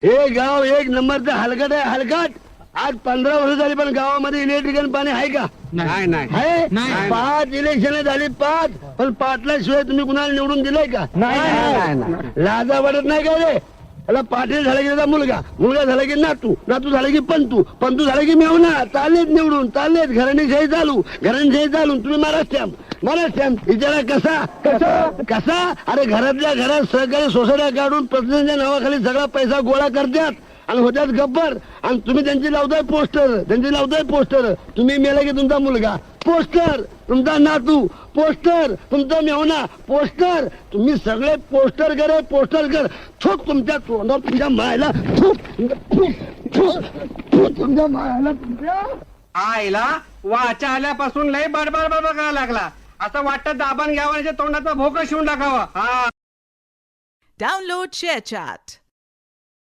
हे गाव एक नंबरचं हलकट आहे, हलकट. आज 15 वर्ष झाली पण गावामध्ये इलेक्ट्रिकल पाणी आहे का? नाही नाही आहे? नाही. 5 इलेक्शन झाली, 5. पण पाटलाशिवाय तुम्ही कुणाला निवडून दिलंय का? नाही. लाजा वाटत नाही का रे? त्याला पाटील झाला की त्याचा मुलगा, मुलगा झाला की नातू, नातू झाला की पंतू, पंतू झाला की मेवना. चाललेत निवडून, चाललेत घराणीशाही चालू, घराणीशाही चालू. तुम्ही महाराष्ट्र विचारा कसा अरे घरातल्या घरात सहकारी सोसायट्या काढून प्रतिनिधीच्या नावाखाली सगळा पैसा गोळा करतात आणि होत्यात गब्बर. आणि तुम्ही त्यांची लावताय पोस्टर. तुम्ही मेला की तुमचा मुलगा पोस्टर, तुमचा नातू पोस्टर, तुमचा मेवना पोस्टर. तुम्ही सगळे पोस्टर कर. थूक तुमच्या तोंडावर, तुमच्या मायला तुमच्या मायला तुमच्या आईला वाचा आल्यापासून लय बडबड करायला लागला. असं वाटतं दाबण घ्यावं तोंडाचा भोकं शिवून टाकावा. Download ShareChat.